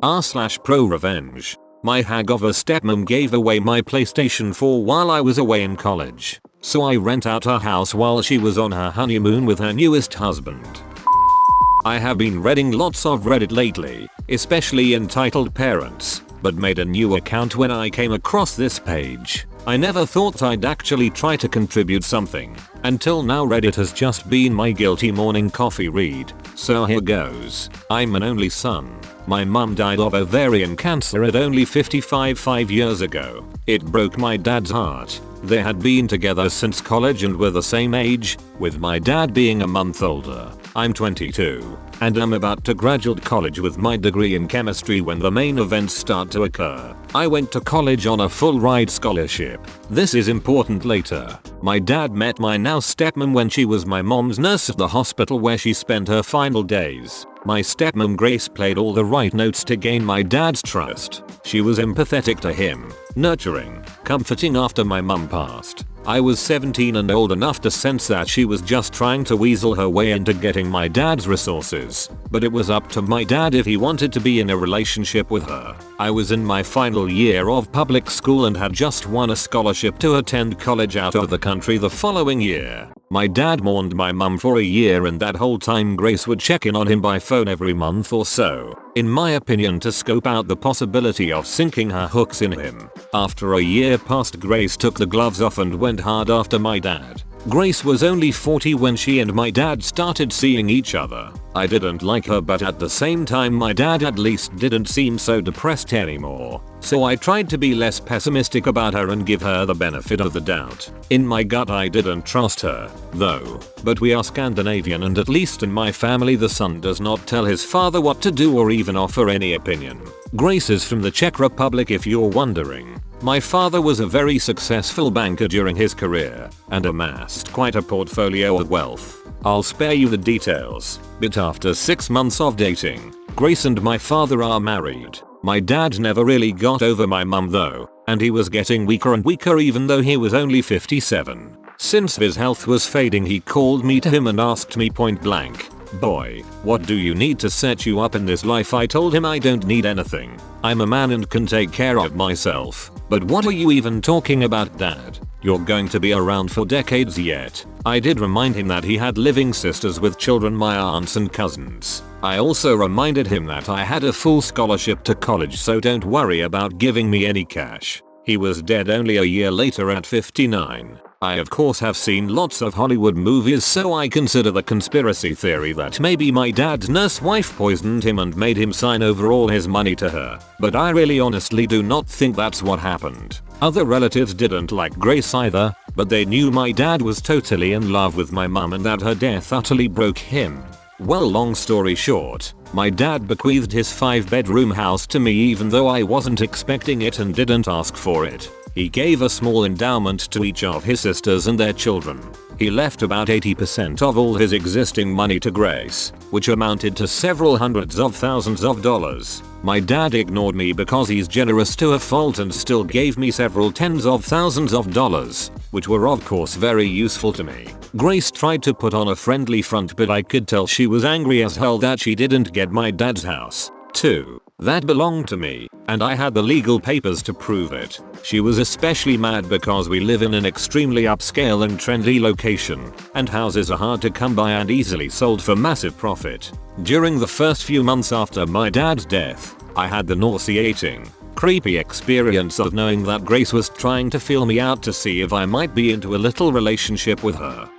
r/ProRevenge. My hag of a stepmom gave away my PlayStation 4 while I was away in college, so I rent out her house while she was on her honeymoon with her newest husband. I have been reading lots of Reddit lately, especially entitled Parents, but made a new account when I came across this page. I never thought I'd actually try to contribute something. Until now Reddit has just been my guilty morning coffee read, so here goes. I'm an only son. My mum died of ovarian cancer at only 55 5 years ago. It broke my dad's heart. They had been together since college and were the same age, with my dad being a month older. I'm 22, and I'm about to graduate college with my degree in chemistry when the main events start to occur. I went to college on a full ride scholarship. This is important later. My dad met my now stepmom when she was my mom's nurse at the hospital where she spent her final days. My stepmom Grace played all the right notes to gain my dad's trust. She was empathetic to him, nurturing, comforting after my mum passed. I was 17 and old enough to sense that she was just trying to weasel her way into getting my dad's resources, but it was up to my dad if he wanted to be in a relationship with her. I was in my final year of public school and had just won a scholarship to attend college out of the country the following year. My dad mourned my mum for a year, and that whole time Grace would check in on him by phone every month or so, in my opinion to scope out the possibility of sinking her hooks in him. After a year passed, Grace took the gloves off and went hard after my dad. Grace was only 40 when she and my dad started seeing each other. I didn't like her, but at the same time my dad at least didn't seem so depressed anymore. So I tried to be less pessimistic about her and give her the benefit of the doubt. In my gut I didn't trust her, though. But we are Scandinavian, and at least in my family the son does not tell his father what to do or even offer any opinion. Grace is from the Czech Republic if you're wondering. My father was a very successful banker during his career and amassed quite a portfolio of wealth. I'll spare you the details, but after 6 months of dating, Grace and my father are married. My dad never really got over my mum though, and he was getting weaker and weaker even though he was only 57. Since his health was fading, he called me to him and asked me point blank, "Boy, what do you need to set you up in this life?" I told him I don't need anything. I'm a man and can take care of myself. But what are you even talking about, Dad? You're going to be around for decades yet. I did remind him that he had living sisters with children, my aunts and cousins. I also reminded him that I had a full scholarship to college, so don't worry about giving me any cash. He was dead only a year later at 59. I of course have seen lots of Hollywood movies, so I consider the conspiracy theory that maybe my dad's nurse wife poisoned him and made him sign over all his money to her. But I really honestly do not think that's what happened. Other relatives didn't like Grace either, but they knew my dad was totally in love with my mum and that her death utterly broke him. Well, long story short, my dad bequeathed his 5-bedroom house to me even though I wasn't expecting it and didn't ask for it. He gave a small endowment to each of his sisters and their children. He left about 80% of all his existing money to Grace, which amounted to several hundreds of thousands of dollars. My dad ignored me because he's generous to a fault and still gave me several tens of thousands of dollars, which were of course very useful to me. Grace tried to put on a friendly front, but I could tell she was angry as hell that she didn't get my dad's house, too. That belonged to me, and I had the legal papers to prove it. She was especially mad because we live in an extremely upscale and trendy location, and houses are hard to come by and easily sold for massive profit. During the first few months after my dad's death, I had the nauseating, creepy experience of knowing that Grace was trying to feel me out to see if I might be into a little relationship with her.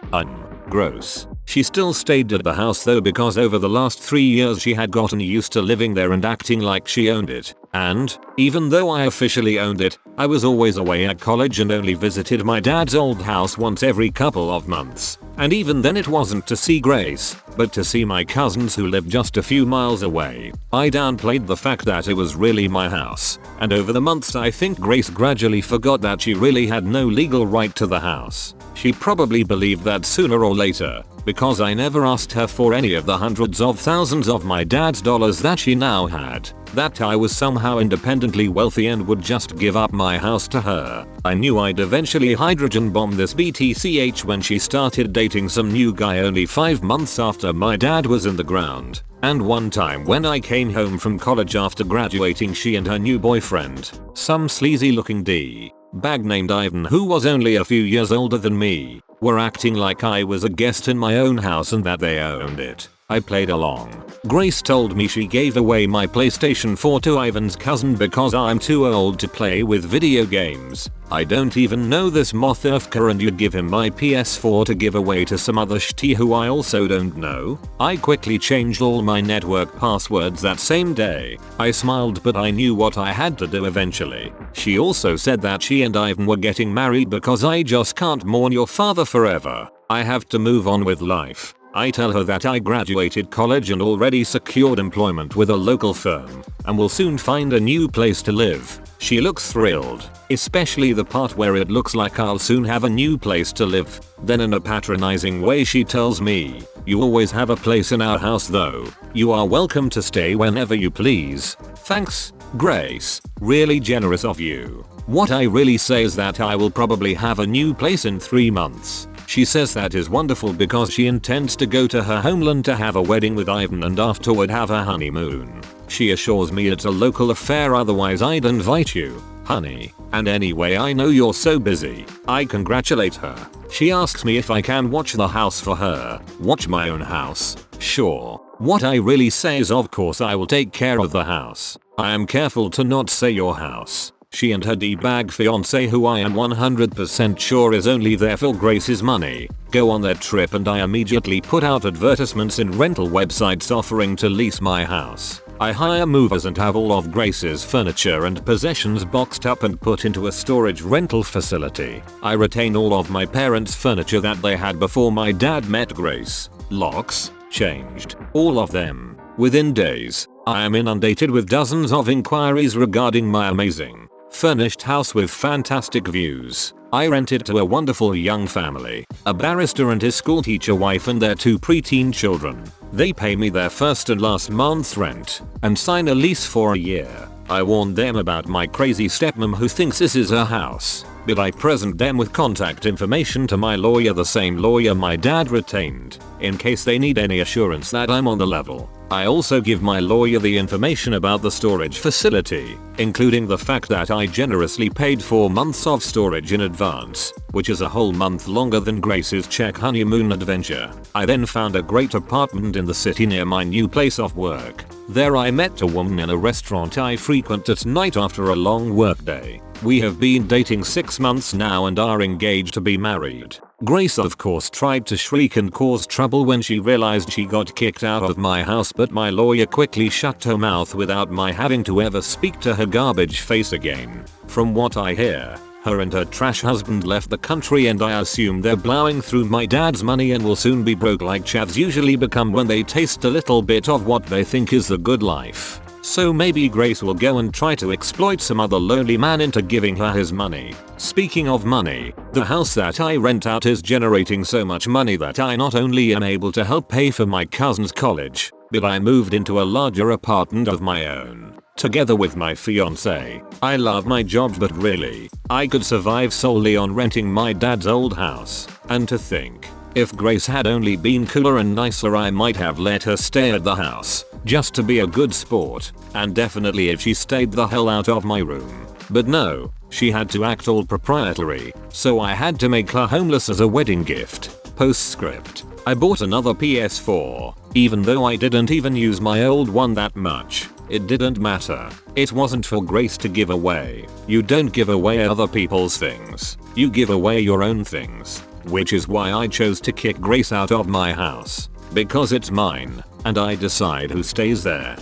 Gross. She still stayed at the house though, because over the last 3 years she had gotten used to living there and acting like she owned it. And, even though I officially owned it, I was always away at college and only visited my dad's old house once every couple of months. And even then it wasn't to see Grace, but to see my cousins who lived just a few miles away. I downplayed the fact that it was really my house, and over the months I think Grace gradually forgot that she really had no legal right to the house. She probably believed that sooner or later, because I never asked her for any of the hundreds of thousands of my dad's dollars that she now had, that I was somehow independently wealthy and would just give up my house to her. I knew I'd eventually hydrogen bomb this BTCH when she started dating some new guy only 5 months after my dad was in the ground. And one time when I came home from college after graduating, she and her new boyfriend, some sleazy looking D-bag named Ivan who was only a few years older than me, were acting like I was a guest in my own house and that they owned it. I played along. Grace told me she gave away my PlayStation 4 to Ivan's cousin because I'm too old to play with video games. I don't even know this motherfucker and you'd give him my PS4 to give away to some other shitty who I also don't know? I quickly changed all my network passwords that same day. I smiled but I knew what I had to do eventually. She also said that she and Ivan were getting married because I just can't mourn your father forever. I have to move on with life. I tell her that I graduated college and already secured employment with a local firm and will soon find a new place to live. She looks thrilled, especially the part where it looks like I'll soon have a new place to live. Then in a patronizing way she tells me, "You always have a place in our house though. You are welcome to stay whenever you please." Thanks, Grace. Really generous of you. What I really say is that I will probably have a new place in 3 months. She says that is wonderful because she intends to go to her homeland to have a wedding with Ivan and afterward have a honeymoon. She assures me it's a local affair, otherwise I'd invite you, honey. And anyway, I know you're so busy. I congratulate her. She asks me if I can watch the house for her. Watch my own house? Sure. What I really say is of course I will take care of the house. I am careful to not say your house. She and her D-bag fiance, who I am 100% sure is only there for Grace's money, go on their trip and I immediately put out advertisements in rental websites offering to lease my house. I hire movers and have all of Grace's furniture and possessions boxed up and put into a storage rental facility. I retain all of my parents' furniture that they had before my dad met Grace. Locks, changed. All of them. Within days, I am inundated with dozens of inquiries regarding my amazing furnished house with fantastic views. I rent it to a wonderful young family, a barrister and his schoolteacher wife and their 2 preteen children. They pay me their first and last month's rent and sign a lease for a year. I warned them about my crazy stepmom who thinks this is her house, but I present them with contact information to my lawyer, the same lawyer my dad retained, in case they need any assurance that I'm on the level. I also give my lawyer the information about the storage facility, including the fact that I generously paid 4 months of storage in advance, which is a whole month longer than Grace's Czech honeymoon adventure. I then found a great apartment in the city near my new place of work. There I met a woman in a restaurant I frequent at night after a long workday. We have been dating 6 months now and are engaged to be married. Grace of course tried to shriek and cause trouble when she realized she got kicked out of my house, but my lawyer quickly shut her mouth without my having to ever speak to her garbage face again. From what I hear, her and her trash husband left the country and I assume they're blowing through my dad's money and will soon be broke like chavs usually become when they taste a little bit of what they think is the good life. So maybe Grace will go and try to exploit some other lonely man into giving her his money. Speaking of money, the house that I rent out is generating so much money that I not only am able to help pay for my cousin's college, but I moved into a larger apartment of my own, together with my fiance. I love my job, but really, I could survive solely on renting my dad's old house. And to think, if Grace had only been cooler and nicer, I might have let her stay at the house, just to be a good sport, and definitely if she stayed the hell out of my room. But no, she had to act all proprietary, so I had to make her homeless as a wedding gift. Postscript. I bought another PS4, even though I didn't even use my old one that much. It didn't matter. It wasn't for Grace to give away. You don't give away other people's things. You give away your own things. Which is why I chose to kick Grace out of my house. Because it's mine, and I decide who stays there.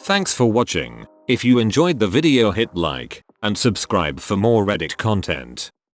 Thanks for watching. If you enjoyed the video, hit like and subscribe for more Reddit content.